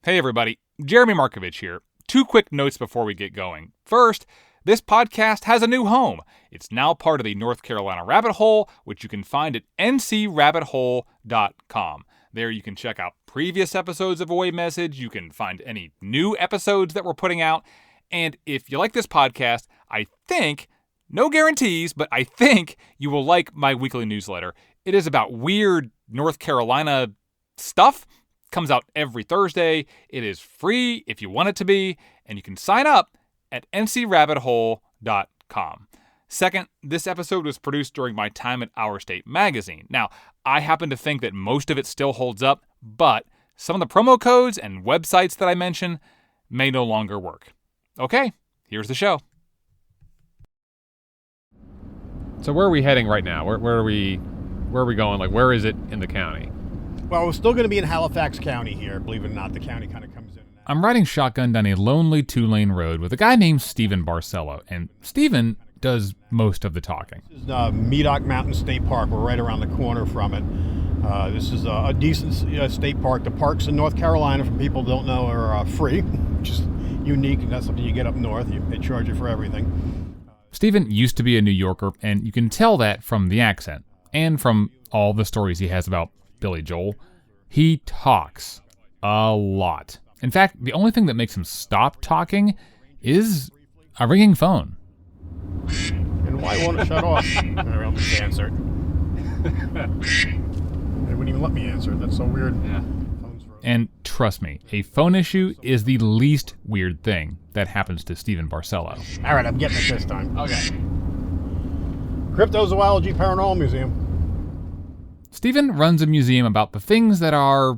Hey everybody, Jeremy Markovich here. 2 quick notes before we get going. First, this podcast has a new home. It's now part of the North Carolina Rabbit Hole, which you can find at ncrabbithole.com. There you can check out previous episodes of Away Message. You can find any new episodes that we're putting out. And if you like this podcast, I think, no guarantees, but I think you will like my weekly newsletter. It is about weird North Carolina stuff. Comes out every Thursday. It is free if you want it to be, and you can sign up at ncrabbithole.com. Second, this episode was produced during my time at Our State Magazine. Now, I happen to think that most of it still holds up, but some of the promo codes and websites that I mention may no longer work. Okay, here's the show. So where are we heading right now? Where are we going? Like, where is it in the county? Well, we're still going to be in Halifax County here. Believe it or not, the county kind of comes in and out. I'm riding shotgun down a lonely 2-lane road with a guy named Stephen Barcelo, and Stephen does most of the talking. This is Medoc Mountain State Park. We're right around the corner from it. This is a decent state park. The parks in North Carolina, for people who don't know, are free, which is unique, and that's something you get up north. They charge you for everything. Stephen used to be a New Yorker, and you can tell that from the accent and from all the stories he has about Billy Joel. He talks a lot. In fact, the only thing that makes him stop talking is a ringing phone. And why won't it shut off? I don't answer. They wouldn't even let me answer it. That's so weird. Yeah. And trust me, a phone issue is the least weird thing that happens to Stephen Barcelo. All right, I'm getting it this time. Okay. Cryptozoology Paranormal Museum. Stephen runs a museum about the things that are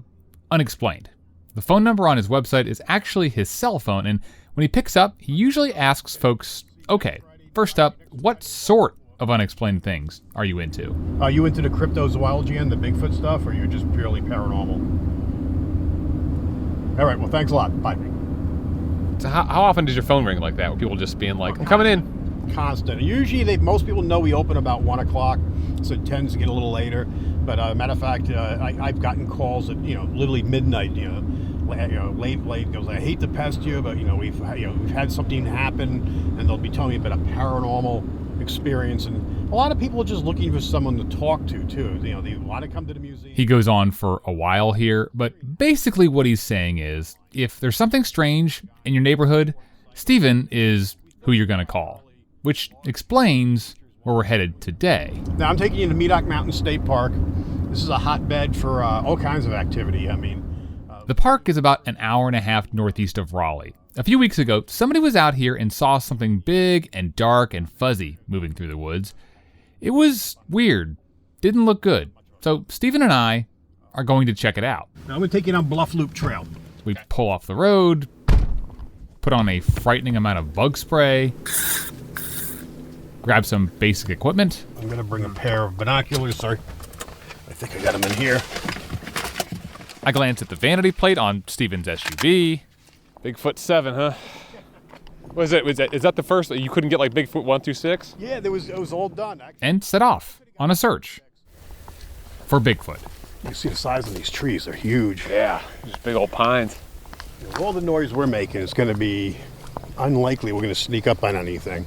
unexplained. The phone number on his website is actually his cell phone, and when he picks up, he usually asks folks, okay, first up, what sort of unexplained things are you into? Are you into the cryptozoology and the Bigfoot stuff, or are you just purely paranormal? All right, well, thanks a lot. Bye. So how often does your phone ring like that? With people just being like, I'm coming in? Constant. Usually, most people know we open about 1 o'clock, so it tends to get a little later. But matter of fact, I've gotten calls at literally midnight. Late. Goes, I hate to pest you, but we've had something happen, and they'll be telling me about a paranormal experience. And a lot of people are just looking for someone to talk to too. They want to come to the museum. He goes on for a while here, but basically what he's saying is, if there's something strange in your neighborhood, Stephen is who you're going to call, which explains where we're headed today. Now, I'm taking you to Medoc Mountain State Park. This is a hotbed for all kinds of activity. The park is about an hour and a half northeast of Raleigh. A few weeks ago, somebody was out here and saw something big and dark and fuzzy moving through the woods. It was weird. Didn't look good. So Stephen and I are going to check it out. Now, I'm going to take you down Bluff Loop Trail. We pull off the road, put on a frightening amount of bug spray, grab some basic equipment. I'm going to bring a pair of binoculars. Sorry. I think I got them in here. I glance at the vanity plate on Stephen's SUV. Bigfoot 7, huh? Is that the first? You couldn't get like Bigfoot 1 through 6? Yeah, it was all done. And set off on a search for Bigfoot. You see the size of these trees. They're huge. Yeah, just big old pines. With all the noise we're making, it's going to be unlikely we're going to sneak up on anything.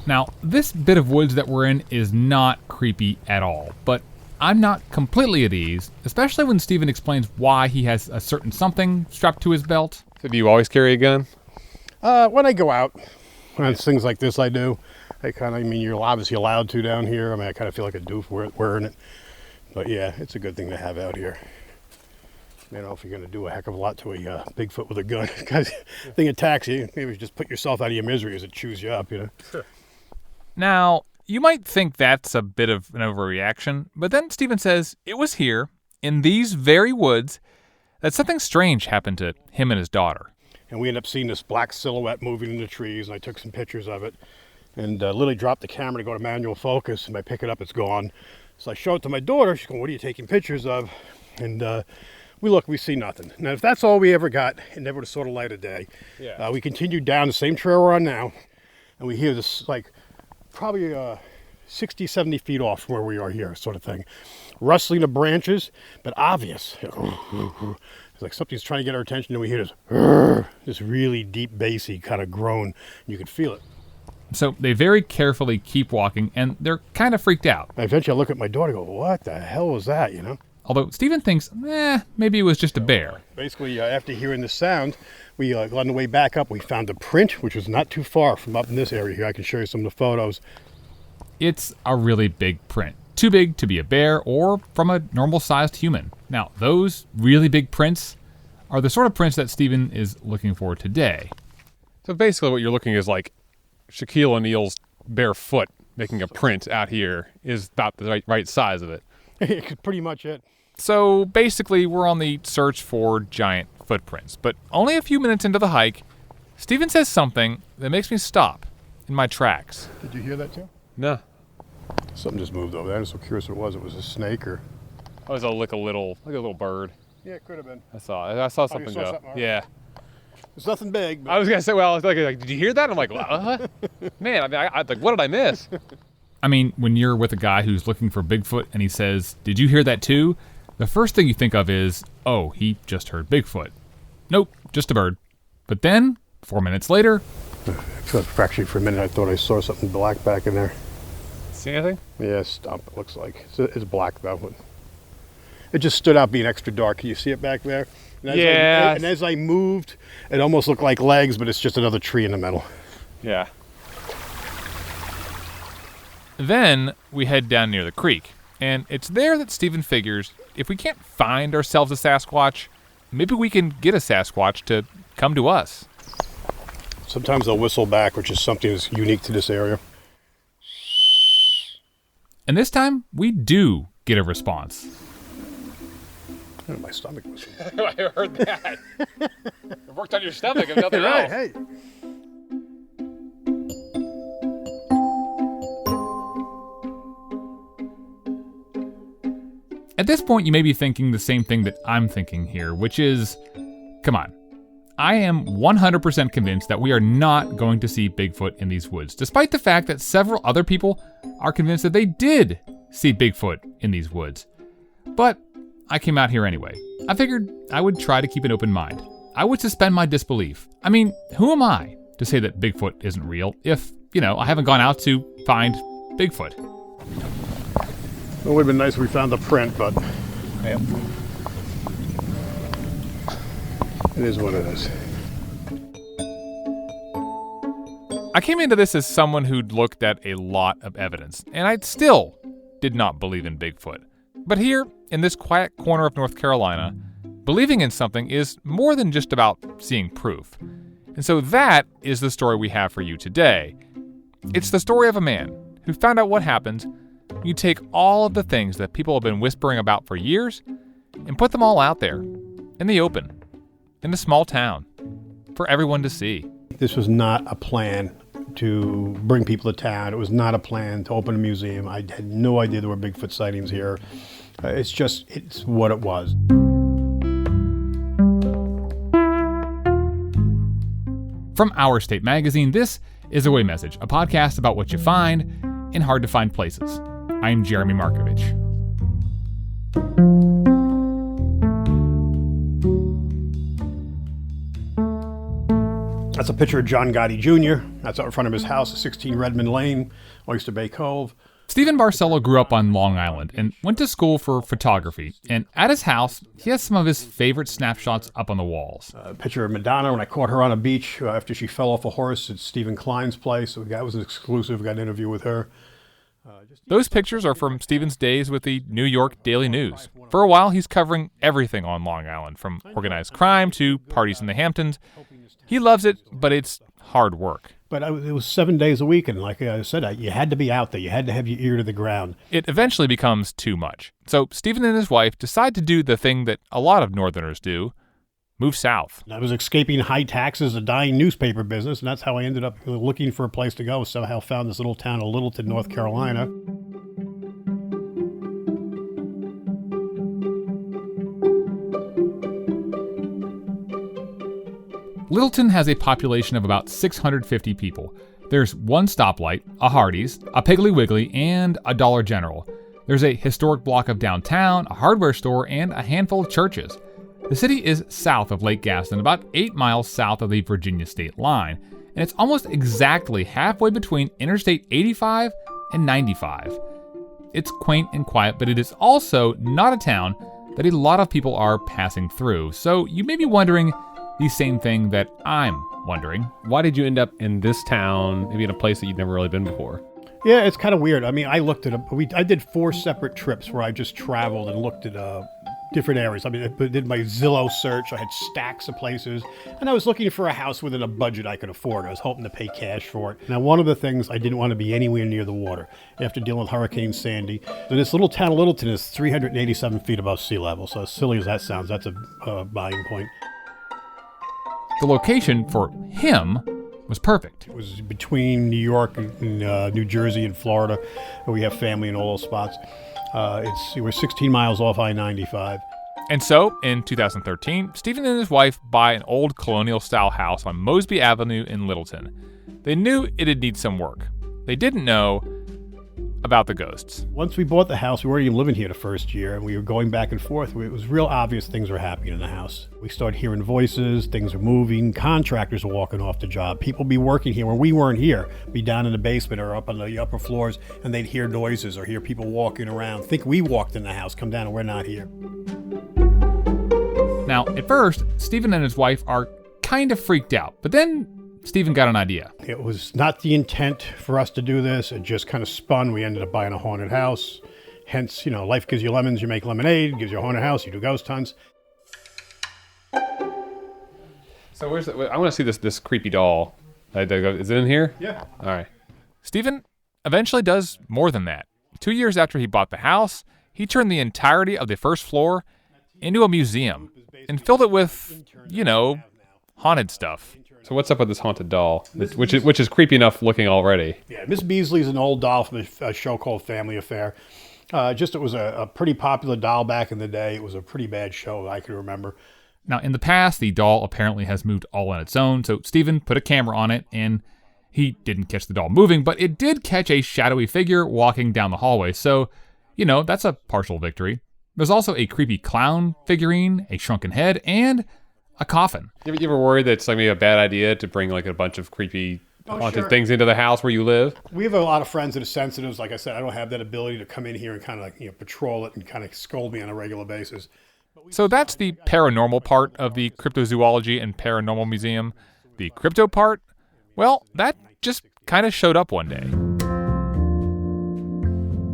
Now, this bit of woods that we're in is not creepy at all, but I'm not completely at ease, especially when Stephen explains why he has a certain something strapped to his belt. So do you always carry a gun? When I go out, when it's things like this I do. You're obviously allowed to down here. I kind of feel like a doof wearing it. But yeah, it's a good thing to have out here. I don't know if you're going to do a heck of a lot to a Bigfoot with a gun. Because the thing attacks you, maybe just put yourself out of your misery as it chews you up, Sure. Now, you might think that's a bit of an overreaction, but then Stephen says it was here, in these very woods, that something strange happened to him and his daughter. And we ended up seeing this black silhouette moving in the trees, and I took some pictures of it. And Lily dropped the camera to go to manual focus, and I pick it up, it's gone. So I show it to my daughter. She's going, what are you taking pictures of? And we see nothing. Now, if that's all we ever got, it never would have saw the light of day. Yeah. We continued down the same trail we're on now, and we hear this, probably 60, 70 feet off from where we are here, sort of thing. Rustling of branches, but obvious. It's like something's trying to get our attention, and we hear this really deep, bassy kind of groan. You could feel it. So they very carefully keep walking, and they're kind of freaked out. And eventually I look at my daughter and go, what the hell was that, Although Stephen thinks, maybe it was just a bear. Basically, after hearing the sound, we on the way back up, we found a print, which was not too far from up in this area here. I can show you some of the photos. It's a really big print. Too big to be a bear or from a normal-sized human. Now, those really big prints are the sort of prints that Stephen is looking for today. So basically what you're looking is like Shaquille O'Neal's bare foot making a print out here is about the right size of it. Pretty much it. So basically we're on the search for giant footprints. But only a few minutes into the hike, Stephen says something that makes me stop in my tracks. Did you hear that too? No. Something just moved over there. I'm so curious what it was. It was a snake or... It was like a little bird. Yeah, it could have been. I saw something saw go. something, right. Yeah. It's nothing big. But... I was gonna say, well, I was like, did you hear that? I'm like, what? Man, I like, what did I miss? I mean, when you're with a guy who's looking for Bigfoot and he says, "Did you hear that too?" The first thing you think of is, oh, he just heard Bigfoot. Nope, just a bird. But then, 4 minutes later... Actually, for a minute, I thought I saw something black back in there. See anything? Yeah, stump, it looks like. It's black, though. It just stood out being extra dark. Can you see it back there? And as I moved, it almost looked like legs, but it's just another tree in the middle. Yeah. Then we head down near the creek, and it's there that Stephen figures if we can't find ourselves a Sasquatch, maybe we can get a Sasquatch to come to us. Sometimes they'll whistle back, which is something that's unique to this area. And this time, we do get a response. My stomach was... I heard that. It worked on your stomach if nothing Right, else. hey. At this point, you may be thinking the same thing that I'm thinking here, which is, come on. I am 100% convinced that we are not going to see Bigfoot in these woods, despite the fact that several other people are convinced that they did see Bigfoot in these woods. But I came out here anyway. I figured I would try to keep an open mind. I would suspend my disbelief. I mean, who am I to say that Bigfoot isn't real if, I haven't gone out to find Bigfoot? It would have been nice if we found the print, but Yep. It is what it is. I came into this as someone who'd looked at a lot of evidence, and I still did not believe in Bigfoot. But here, in this quiet corner of North Carolina, believing in something is more than just about seeing proof. And so that is the story we have for you today. It's the story of a man who found out what happens when you take all of the things that people have been whispering about for years and put them all out there, in the open, in a small town, for everyone to see. This was not a plan to bring people to town. It was not a plan to open a museum. I had no idea there were Bigfoot sightings here. It's what it was. From Our State Magazine, this is Away Message, a podcast about what you find in hard-to-find places. I'm Jeremy Markovich. That's a picture of John Gotti Jr. That's out in front of his house at 16 Redmond Lane, Oyster Bay Cove. Stephen Barcelo grew up on Long Island and went to school for photography. And at his house, he has some of his favorite snapshots up on the walls. A picture of Madonna when I caught her on a beach after she fell off a horse at Stephen Klein's place. So that was an exclusive. Got an interview with her. Those pictures are from Stephen's days with the New York Daily News. For a while, he's covering everything on Long Island, from organized crime to parties in the Hamptons. He loves it, but it's hard work. But it was 7 days a week, and like I said, you had to be out there. You had to have your ear to the ground. It eventually becomes too much. So Stephen and his wife decide to do the thing that a lot of Northerners do, move south. I was escaping high taxes, a dying newspaper business, and that's how I ended up looking for a place to go. Somehow found this little town of Littleton, North Carolina. Littleton has a population of about 650 people. There's one stoplight, a Hardee's, a Piggly Wiggly, and a Dollar General. There's a historic block of downtown, a hardware store, and a handful of churches. The city is south of Lake Gaston, about 8 miles south of the Virginia state line, and it's almost exactly halfway between Interstate 85 and 95. It's quaint and quiet, but it is also not a town that a lot of people are passing through. So you may be wondering the same thing that I'm wondering. Why did you end up in this town, maybe in a place that you'd never really been before? Yeah, it's kind of weird. I mean, I looked at I did 4 separate trips where I just traveled and looked at different areas. I mean, I did my Zillow search. I had stacks of places, and I was looking for a house within a budget I could afford. I was hoping to pay cash for it. Now, one of the things, I didn't want to be anywhere near the water after dealing with Hurricane Sandy. So this little town of Littleton is 387 feet above sea level. So as silly as that sounds, that's a buying point. The location for him was perfect. It was between New York and New Jersey and Florida, where we have family in all those spots. We're 16 miles off I-95. And so, in 2013, Stephen and his wife buy an old colonial-style house on Mosby Avenue in Littleton. They knew it'd need some work. They didn't know about the ghosts. Once we bought the house, we weren't even living here the first year, and we were going back and forth. It was real obvious things were happening in the house. We started hearing voices, things were moving, contractors were walking off the job. People be working here when we weren't here, be down in the basement or up on the upper floors, and they'd hear noises or hear people walking around. Think we walked in the house, come down, and we're not here. Now, at first, Stephen and his wife are kind of freaked out, but then Stephen got an idea. It was not the intent for us to do this. It just kind of spun. We ended up buying a haunted house. Hence, life gives you lemons, you make lemonade, gives you a haunted house, you do ghost hunts. So I want to see this creepy doll. Is it in here? Yeah. All right. Stephen eventually does more than that. 2 years after he bought the house, he turned the entirety of the first floor into a museum and filled it with, haunted stuff. So what's up with this haunted doll, which is creepy enough looking already? Yeah, Miss Beasley's an old doll from a show called Family Affair. It was a pretty popular doll back in the day. It was a pretty bad show I can remember. Now, in the past, the doll apparently has moved all on its own, so Stephen put a camera on it, and he didn't catch the doll moving, but it did catch a shadowy figure walking down the hallway, so, that's a partial victory. There's also a creepy clown figurine, a shrunken head, and a coffin. You ever worried that it's maybe a bad idea to bring a bunch of creepy haunted things into the house where you live? We have a lot of friends that are sensitives. Like I said, I don't have that ability to come in here and kind of patrol it and kind of scold me on a regular basis. So that's the paranormal part of the Cryptozoology and Paranormal Museum. The crypto part, well, that just kind of showed up one day.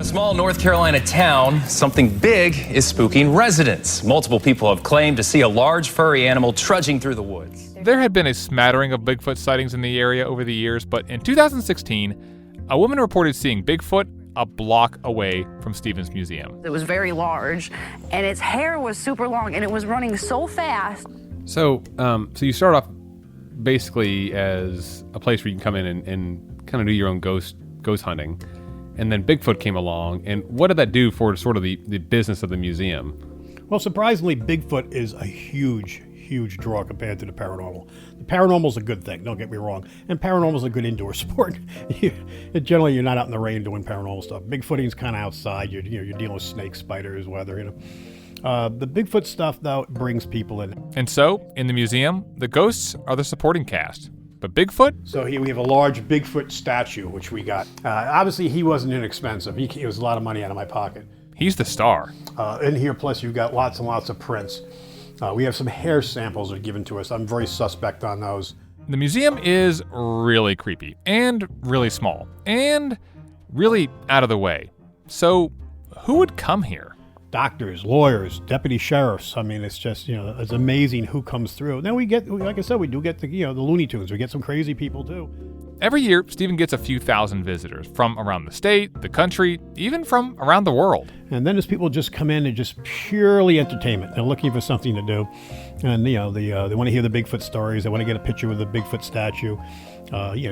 A small North Carolina town, something big is spooking residents. Multiple people have claimed to see a large furry animal trudging through the woods. There had been a smattering of Bigfoot sightings in the area over the years, but in 2016, a woman reported seeing Bigfoot a block away from Stephen's museum. It was very large, and its hair was super long, and it was running so fast. So you start off basically as a place where you can come in and kind of do your own ghost hunting. And then Bigfoot came along, and what did that do for sort of the business of the museum? Well, surprisingly, Bigfoot is a huge draw compared to the paranormal. The paranormal is a good thing, don't get me wrong. And paranormal is a good indoor sport. Generally, you're not out in the rain doing paranormal stuff. Bigfooting's kind of outside. You're dealing with snakes, spiders, weather, The Bigfoot stuff, though, brings people in. And so, in the museum, the ghosts are the supporting cast. But Bigfoot? So here we have a large Bigfoot statue, which we got. Obviously, he wasn't inexpensive. It was a lot of money out of my pocket. He's the star. In here, plus you've got lots and lots of prints. We have some hair samples that are given to us. I'm very suspect on those. The museum is really creepy, and really small, and really out of the way. So, who would come here? Doctors, lawyers, deputy sheriffs. I mean, it's just, it's amazing who comes through. Then we get, like I said, we do get the Looney Tunes. We get some crazy people too. Every year, Stephen gets a few thousand visitors from around the state, the country, even from around the world. And then there's people just come in and just purely entertainment. They're looking for something to do. And, they want to hear the Bigfoot stories. They want to get a picture with the Bigfoot statue,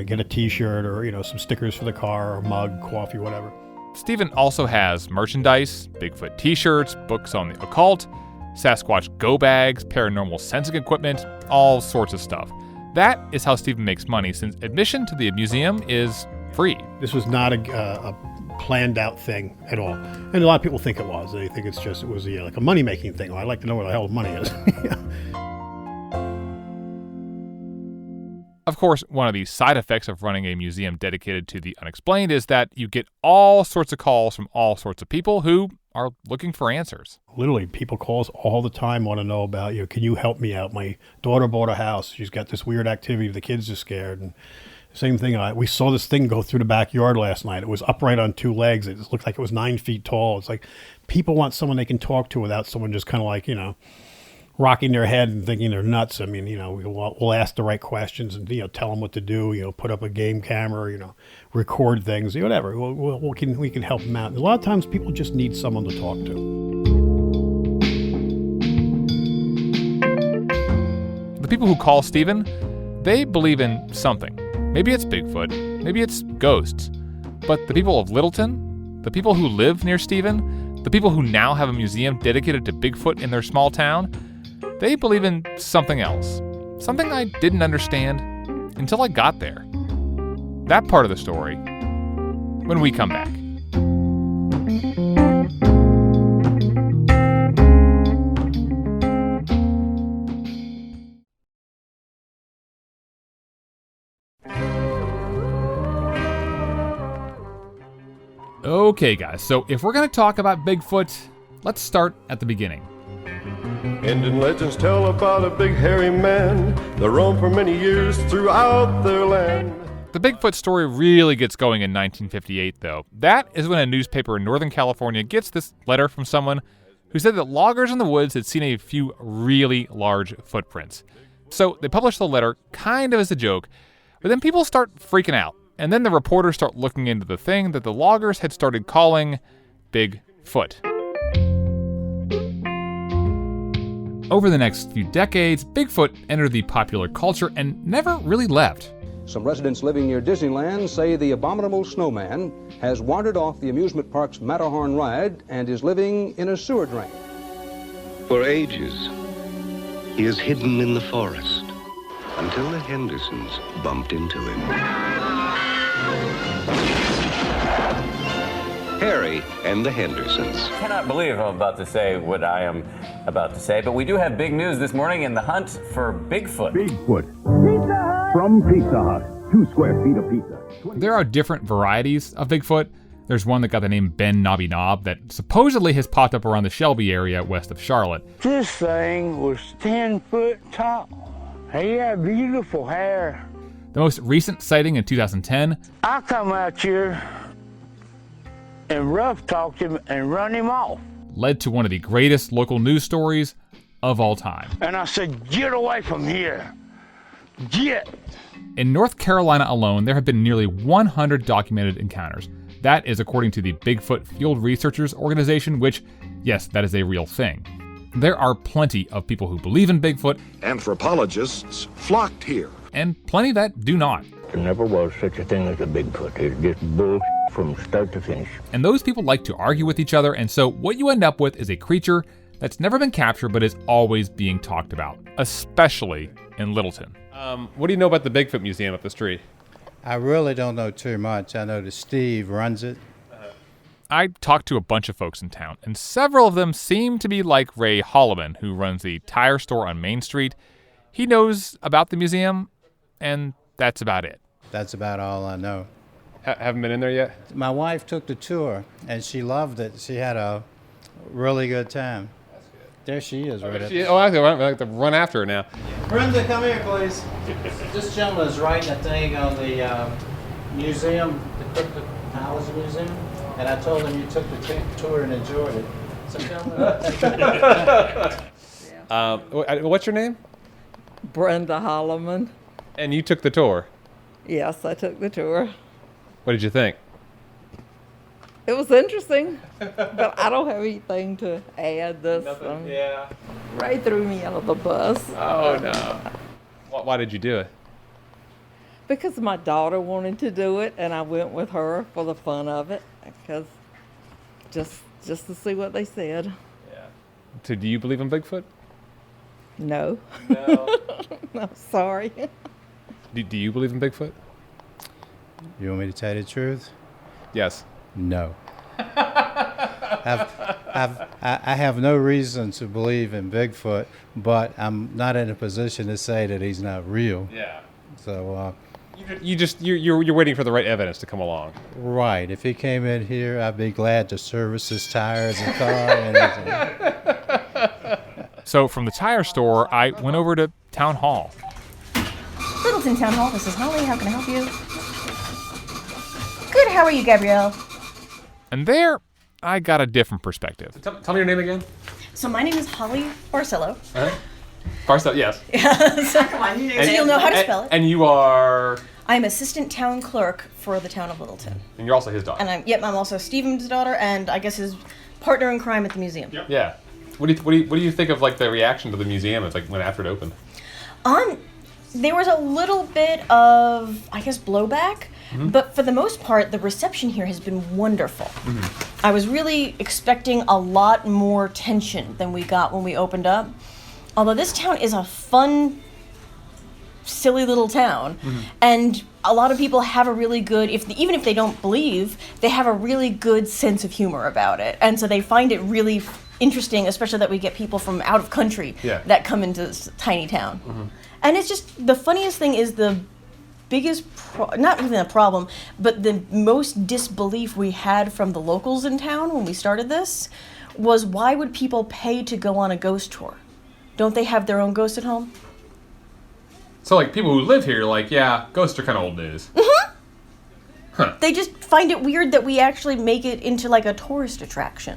get a T-shirt or, some stickers for the car or mug, coffee, whatever. Stephen also has merchandise, Bigfoot t-shirts, books on the occult, Sasquatch go bags, paranormal sensing equipment, all sorts of stuff. That is how Stephen makes money, since admission to the museum is free. This was not a planned out thing at all. And a lot of people think it was. They think it was like a money-making thing. Well, I'd like to know where the hell the money is. Of course, one of the side effects of running a museum dedicated to the unexplained is that you get all sorts of calls from all sorts of people who are looking for answers. Literally, people call us all the time, want to know about, can you help me out? My daughter bought a house. She's got this weird activity. The kids are scared. And same thing. We saw this thing go through the backyard last night. It was upright on 2 legs. It looked like it was 9 feet tall. It's like people want someone they can talk to without someone just kind of like, rocking their head and thinking they're nuts. I mean, we'll ask the right questions and, tell them what to do, put up a game camera, record things, whatever. We can help them out. And a lot of times people just need someone to talk to. The people who call Stephen, they believe in something. Maybe it's Bigfoot, maybe it's ghosts. But the people of Littleton, the people who live near Stephen, the people who now have a museum dedicated to Bigfoot in their small town, they believe in something else. Something I didn't understand until I got there. That part of the story when we come back. Okay, guys, so if we're going to talk about Bigfoot, let's start at the beginning. Indian legends tell about a big hairy man that roamed for many years throughout their land. The Bigfoot story really gets going in 1958, though. That is when a newspaper in Northern California gets this letter from someone who said that loggers in the woods had seen a few really large footprints. So they published the letter kind of as a joke, but then people start freaking out. And then the reporters start looking into the thing that the loggers had started calling Bigfoot. Over the next few decades, Bigfoot entered the popular culture and never really left. Some residents living near Disneyland say the abominable snowman has wandered off the amusement park's Matterhorn ride and is living in a sewer drain. For ages, he is hidden in the forest until the Hendersons bumped into him. Harry and the Hendersons. I cannot believe I'm about to say what I am about to say, but we do have big news this morning in the hunt for Bigfoot. Bigfoot. Pizza Hut. From Pizza Hut. 2 square feet of pizza. There are different varieties of Bigfoot. There's one that got the name Ben Knobby Knob that supposedly has popped up around the Shelby area west of Charlotte. This thing was 10 foot tall. He had beautiful hair. The most recent sighting in 2010. I come out here and rough talked him and run him off. Led to one of the greatest local news stories of all time. And I said, get away from here. Get. In North Carolina alone, there have been nearly 100 documented encounters. That is according to the Bigfoot Field Researchers Organization, which, yes, that is a real thing. There are plenty of people who believe in Bigfoot. Anthropologists flocked here. And plenty that do not. There never was such a thing as a Bigfoot. It's just bull from start to finish. And those people like to argue with each other, and so what you end up with is a creature that's never been captured but is always being talked about, especially in Littleton. What do you know about the Bigfoot Museum up the street? I really don't know too much. I know that Steve runs it. I talked to a bunch of folks in town, and several of them seem to be like Ray Holloman, who runs the tire store on Main Street. He knows about the museum, and that's about it. That's about all I know. Haven't been in there yet? My wife took the tour, and she loved it. She had a really good time. That's good. There she is, right there. Oh, I have to run after her now. Brenda, come here, please. This gentleman is writing a thing on the museum, the Cryptozoology Museum, and I told him you took the tour and enjoyed it. So what's your name? Brenda Holloman. And you took the tour? Yes, I took the tour. What did you think? It was interesting, but I don't have anything to add. Nothing, yeah. Ray threw me out of the bus. Oh, no. Why did you do it? Because my daughter wanted to do it, and I went with her for the fun of it, because just to see what they said. Yeah. So do you believe in Bigfoot? No. No. No, sorry. Do you believe in Bigfoot? You want me to tell you the truth? Yes. No. I have no reason to believe in Bigfoot, but I'm not in a position to say that he's not real. Yeah. So, you're waiting for the right evidence to come along. right. If he came in here, I'd be glad to service his tires and car and everything. So from the tire store, I went over to Town Hall. Littleton Town Hall, this is Holly. How can I help you? Good, how are you, Gabrielle? And there, I got a different perspective. Tell me your name again. So my name is Holly Barcelo. Barcelo, yes. So, come on, so you'll know how to spell it. And you are... I'm assistant town clerk for the town of Littleton. And you're also his daughter. And I'm also Stephen's daughter, and I guess his partner in crime at the museum. Yep. Yeah. What do you think of like the reaction to the museum? It's like when after it opened. There was a little bit of, I guess, blowback, but for the most part, the reception here has been wonderful. I was really expecting a lot more tension than we got when we opened up. Although this town is a fun, silly little town, and a lot of people have a really good, even if they don't believe, they have a really good sense of humor about it, and so they find it really interesting, especially that we get people from out of country that come into this tiny town. And it's just, the funniest thing is the biggest, not even a problem, but the most disbelief we had from the locals in town when we started this was, why would people pay to go on a ghost tour? Don't they have their own ghosts at home? So like people who live here, like, yeah, ghosts are kind of old news. They just find it weird that we actually make it into like a tourist attraction.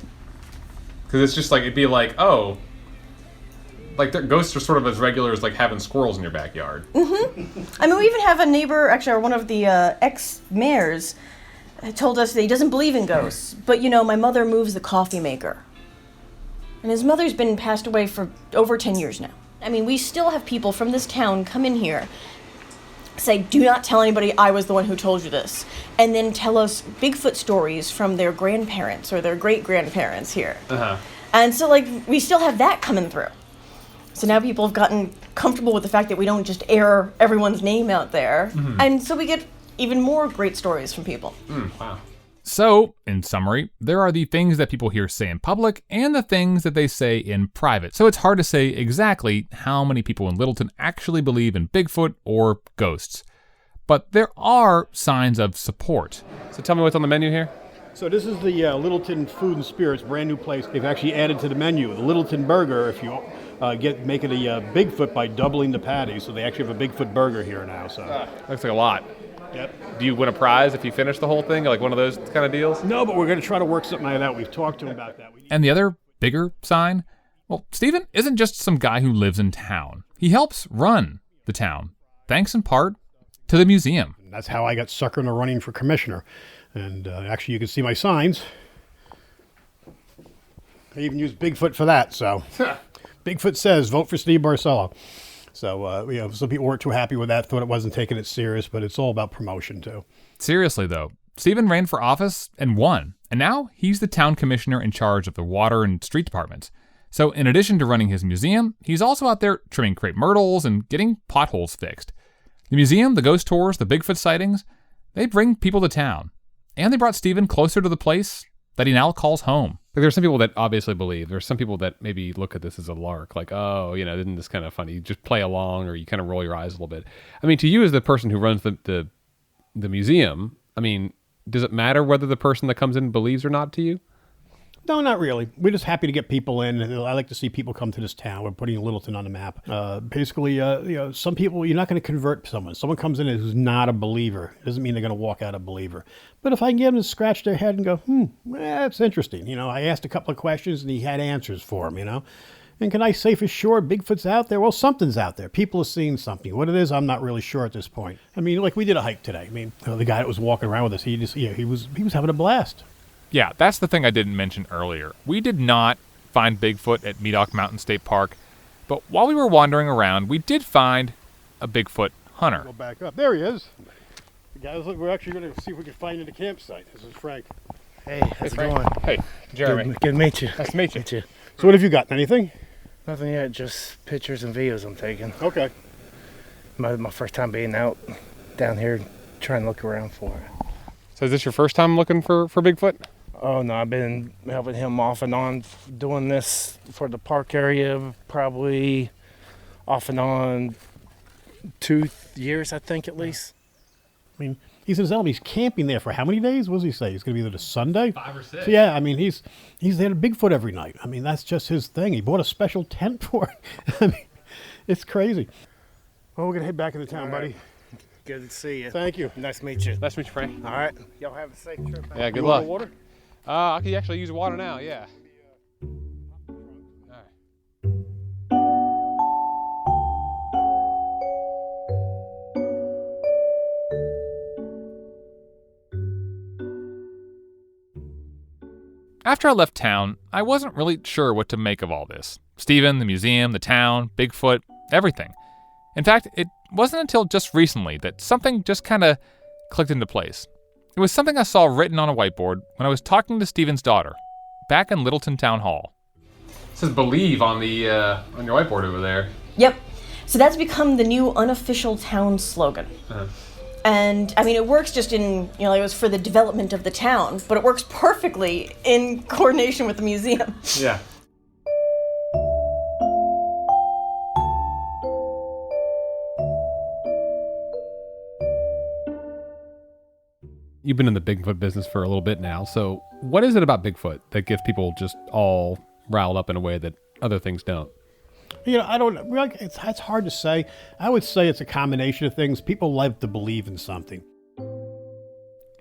Because it's just like, it'd be like, oh, like the ghosts are sort of as regular as like having squirrels in your backyard. I mean, we even have a neighbor, actually, or one of the ex-mayors told us that he doesn't believe in ghosts, but you know, my mother moves the coffee maker. And his mother's been passed away for over 10 years now. I mean, we still have people from this town come in here, say, do not tell anybody I was the one who told you this, and then tell us Bigfoot stories from their grandparents or their great-grandparents here. And so, like, we still have that coming through. So now people have gotten comfortable with the fact that we don't just air everyone's name out there. And so we get even more great stories from people. Wow. So, in summary, there are the things that people here say in public and the things that they say in private. So it's hard to say exactly how many people in Littleton actually believe in Bigfoot or ghosts. But there are signs of support. So tell me what's on the menu here. So this is the Littleton Food and Spirits brand new place. They've actually added to the menu the Littleton Burger. If you make it a Bigfoot by doubling the patty, so they actually have a Bigfoot burger here now. So looks like a lot. Yep. Do you win a prize if you finish the whole thing, like one of those kind of deals? No, but we're going to try to work something like that. We've talked to him about that. And the other bigger sign? Well, Stephen isn't just some guy who lives in town. He helps run the town, thanks in part to the museum. And that's how I got suckered into running for commissioner. And actually, you can see my signs. I even used Bigfoot for that, so. Bigfoot says, vote for Steve Barcelo. So, some people weren't too happy with that, thought it wasn't taking it serious, but it's all about promotion, too. Seriously, though, Stephen ran for office and won, and now he's the town commissioner in charge of the water and street departments. So in addition to running his museum, he's also out there trimming crepe myrtles and getting potholes fixed. The museum, the ghost tours, the Bigfoot sightings, they bring people to town. And they brought Stephen closer to the place that he now calls home. Like, there's some people that obviously believe. There's some people that maybe look at this as a lark, like, oh, isn't this kind of funny? You just play along, or you kind of roll your eyes a little bit. I mean, to you as the person who runs the museum, I mean, does it matter whether the person that comes in believes or not to you? No, not really. We're just happy to get people in. I like to see people come to this town. We're putting Littleton on the map. Basically, some people, you're not going to convert someone. Someone comes in who's not a believer. It doesn't mean they're going to walk out a believer. But if I can get them to scratch their head and go, that's interesting. I asked a couple of questions and he had answers for them, And can I say for sure Bigfoot's out there? Well, something's out there. People are seeing something. What it is, I'm not really sure at this point. I mean, like we did a hike today. I mean, the guy that was walking around with us, he was having a blast. Yeah, that's the thing I didn't mention earlier. We did not find Bigfoot at Medoc Mountain State Park, but while we were wandering around, we did find a Bigfoot hunter. Go back up. There he is. Guys, look, we're actually going to see if we can find him at the campsite. This is Frank. Hey, how's it going? Hey, Jeremy. Good to meet you. Nice to meet you. So what have you got? Anything? Nothing yet, just pictures and videos I'm taking. Okay. My first time being out down here try and look around for it. So is this your first time looking for Bigfoot? Oh no, I've been helping him off and on doing this for the park area, probably off and on 2 years, I think, at least. I mean, he's in Zelda. He's camping there for how many days? What does he say? He's going to be there to Sunday? 5 or 6. So yeah, I mean, he's there to Bigfoot every night. I mean, that's just his thing. He bought a special tent for it. I mean, it's crazy. Well, we're going to head back into town, buddy. Good to see you. Thank you. Nice to meet you. Nice to meet you, Frank. All right. Y'all have a safe trip. Yeah, good You luck. want water? I could actually use water now, yeah. After I left town, I wasn't really sure what to make of all this. Stephen, the museum, the town, Bigfoot, everything. In fact, it wasn't until just recently that something just kind of clicked into place. It was something I saw written on a whiteboard when I was talking to Stephen's daughter, back in Littleton Town Hall. It says "believe" on the on your whiteboard over there. Yep. So that's become the new unofficial town slogan. Uh-huh. And I mean, it works just in, it was for the development of the town, but it works perfectly in coordination with the museum. Yeah. You've been in the Bigfoot business for a little bit now, so what is it about Bigfoot that gets people just all riled up in a way that other things don't? I don't know. It's hard to say. I would say it's a combination of things. People like to believe in something.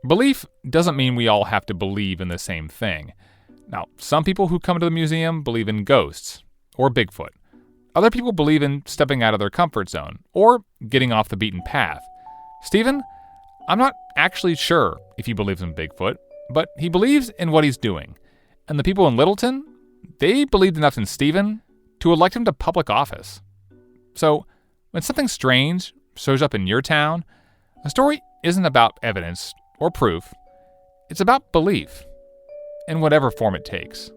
Belief doesn't mean we all have to believe in the same thing. Now, some people who come to the museum believe in ghosts or Bigfoot. Other people believe in stepping out of their comfort zone or getting off the beaten path. Stephen, I'm not actually sure if he believes in Bigfoot, but he believes in what he's doing. And the people in Littleton, they believed enough in Stephen to elect him to public office. So, when something strange shows up in your town, a story isn't about evidence or proof. It's about belief, in whatever form it takes.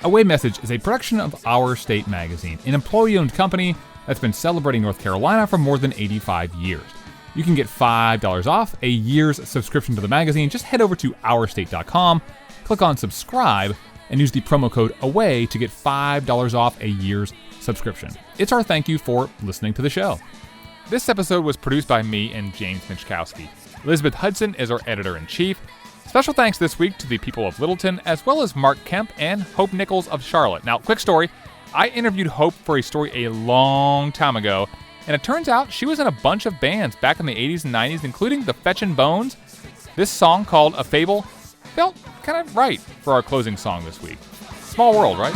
Away Message is a production of Our State Magazine, an employee-owned company that's been celebrating North Carolina for more than 85 years. You can get $5 off a year's subscription to the magazine. Just head over to ourstate.com, click on subscribe, and use the promo code AWAY to get $5 off a year's subscription. It's our thank you for listening to the show. This episode was produced by me and James Michkowski. Elizabeth Hudson is our editor-in-chief. Special thanks this week to the people of Littleton, as well as Mark Kemp and Hope Nichols of Charlotte. Now, quick story. I interviewed Hope for a story a long time ago, and it turns out she was in a bunch of bands back in the 80s and 90s, including the Fetchin' Bones. This song, called A Fable, felt kind of right for our closing song this week. Small world, right?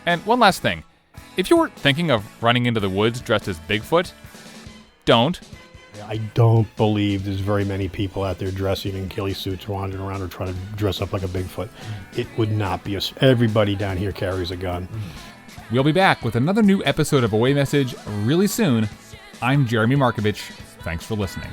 And one last thing. If you were thinking of running into the woods dressed as Bigfoot, don't. I don't believe there's very many people out there dressing in ghillie suits wandering around or trying to dress up like a Bigfoot. It would not be everybody down here carries a gun. We'll be back with another new episode of Away Message really soon. I'm Jeremy Markovich. Thanks for listening.